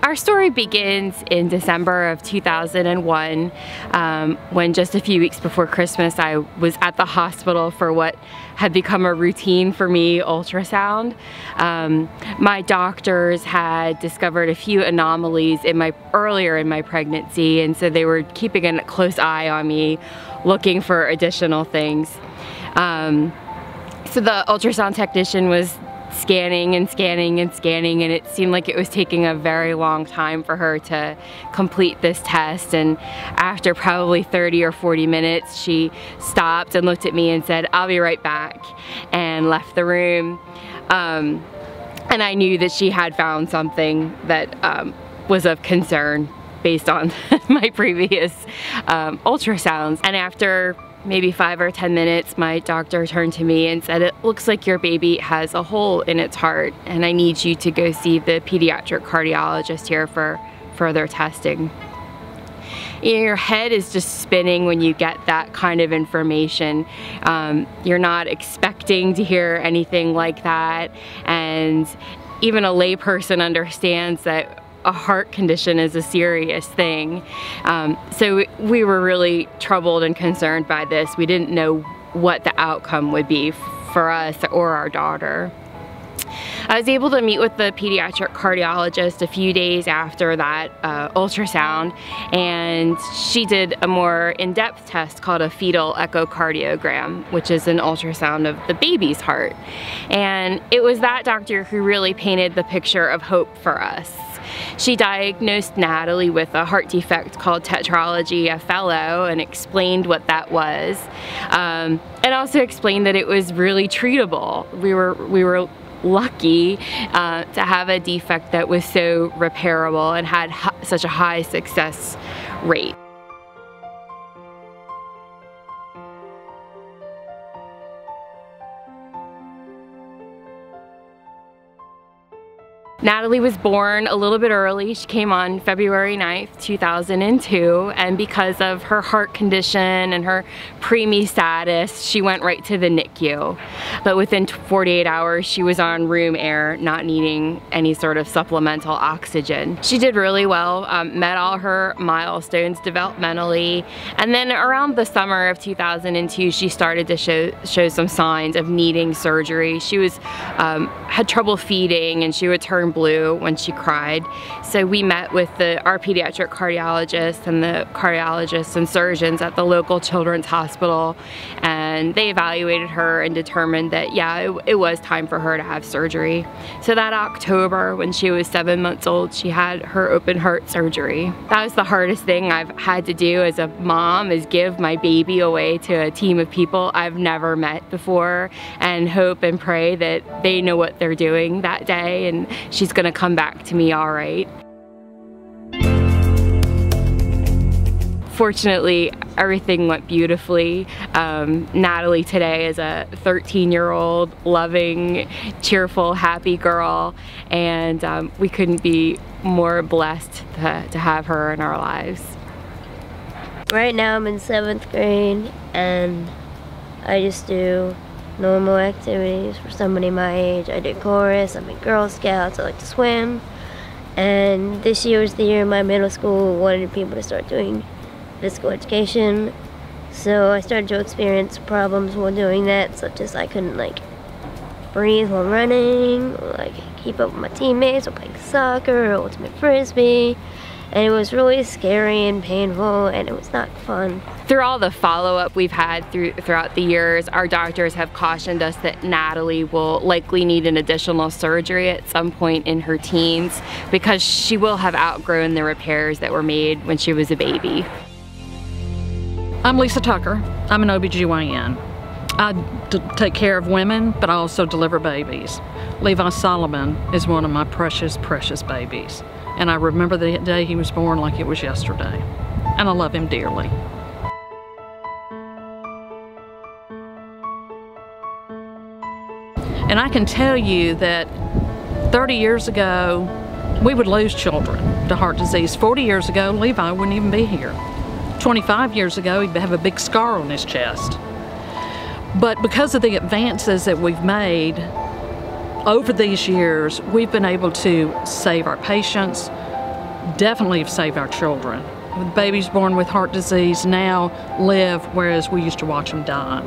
Our story begins in December of 2001, when just a few weeks before Christmas I was at the hospital for what had become a routine for me, ultrasound. My doctors had discovered a few anomalies earlier in my pregnancy, and so they were keeping a close eye on me, looking for additional things. So the ultrasound technician was scanning and scanning and scanning, and it seemed like it was taking a very long time for her to complete this test. And after probably 30 or 40 minutes, she stopped and looked at me and said, "I'll be right back," and left the room. And I knew that she had found something that was of concern based on my previous ultrasounds. And after maybe 5 or 10 minutes, my doctor turned to me and said, "It looks like your baby has a hole in its heart, and I need you to go see the pediatric cardiologist here for further testing." Your head is just spinning when you get that kind of information. You're not expecting to hear anything like that, and even a layperson understands that a heart condition is a serious thing. So we were really troubled and concerned by this. We didn't know what the outcome would be for us or our daughter. I was able to meet with the pediatric cardiologist a few days after that ultrasound, and she did a more in-depth test called a fetal echocardiogram, which is an ultrasound of the baby's heart. And it was that doctor who really painted the picture of hope for us. She diagnosed Natalie with a heart defect called tetralogy of Fallot and explained what that was, and also explained that it was really treatable. We were lucky to have a defect that was so repairable and had such a high success rate. Natalie was born a little bit early. She came on February 9th, 2002, and because of her heart condition and her preemie status, she went right to the NICU. But within 48 hours, she was on room air, not needing any sort of supplemental oxygen. She did really well, met all her milestones developmentally, and then around the summer of 2002, she started to show some signs of needing surgery. She had trouble feeding, and she would turn blue when she cried. So we met with our pediatric cardiologist and the cardiologists and surgeons at the local children's hospital, and they evaluated her and determined that, yeah, it was time for her to have surgery. So that October, when she was 7 months old, she had her open heart surgery. That was the hardest thing I've had to do as a mom, is give my baby away to a team of people I've never met before, and hope and pray that they know what they're doing that day and she's gonna come back to me all right. Fortunately, everything went beautifully. Natalie today is a 13-year-old, loving, cheerful, happy girl, and we couldn't be more blessed to have her in our lives. Right now I'm in 7th grade, and I just do normal activities for somebody my age. I do chorus, I'm in Girl Scouts, I like to swim, and this year was the year my middle school wanted people to start doing physical education, so I started to experience problems while doing that, such as I couldn't breathe while running, or keep up with my teammates while playing soccer or ultimate frisbee, and it was really scary and painful, and it was not fun. Through all the follow-up we've had throughout the years, our doctors have cautioned us that Natalie will likely need an additional surgery at some point in her teens, because she will have outgrown the repairs that were made when she was a baby. I'm Lisa Tucker. I'm an OBGYN. I take care of women, but I also deliver babies. Levi Solomon is one of my precious, precious babies. And I remember the day he was born like it was yesterday. And I love him dearly. And I can tell you that 30 years ago, we would lose children to heart disease. 40 years ago, Levi wouldn't even be here. 25 years ago, he'd have a big scar on his chest. But because of the advances that we've made over these years, we've been able to save our patients, definitely have saved our children. Babies born with heart disease now live, whereas we used to watch them die.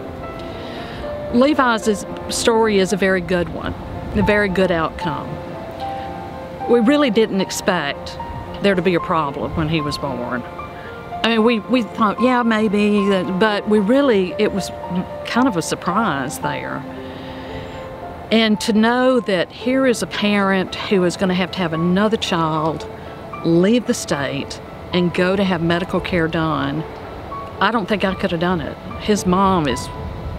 Levi's story is a very good one, a very good outcome. We really didn't expect there to be a problem when he was born. I mean, we thought, yeah, maybe, but it was kind of a surprise there. And to know that here is a parent who is going to have another child, leave the state, and go to have medical care done, I don't think I could have done it. His mom is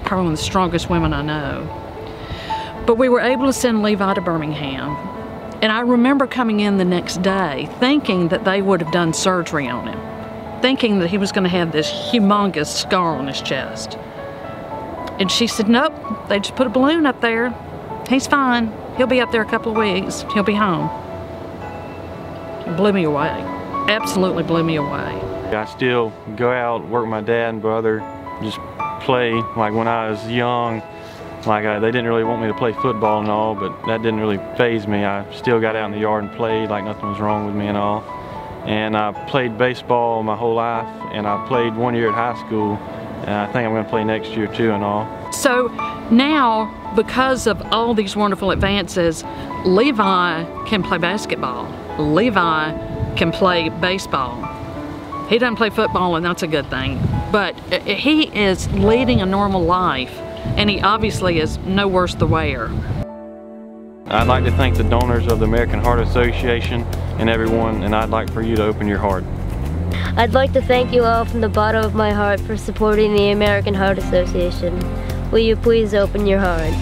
probably one of the strongest women I know. But we were able to send Levi to Birmingham. And I remember coming in the next day thinking that they would have done surgery on him, thinking that he was going to have this humongous scar on his chest. And she said, nope, they just put a balloon up there. He's fine. He'll be up there a couple of weeks. He'll be home. It blew me away. Absolutely blew me away. I still go out, work with my dad and brother, just play. Like when I was young, they didn't really want me to play football and all, but that didn't really faze me. I still got out in the yard and played like nothing was wrong with me and all. And I played baseball my whole life, and I played 1 year at high school, and I think I'm going to play next year too and all. So now, because of all these wonderful advances, Levi can play basketball. Levi can play baseball. He doesn't play football, and that's a good thing. But he is leading a normal life, and he obviously is no worse the wear. I'd like to thank the donors of the American Heart Association and everyone, and I'd like for you to open your heart. I'd like to thank you all from the bottom of my heart for supporting the American Heart Association. Will you please open your heart?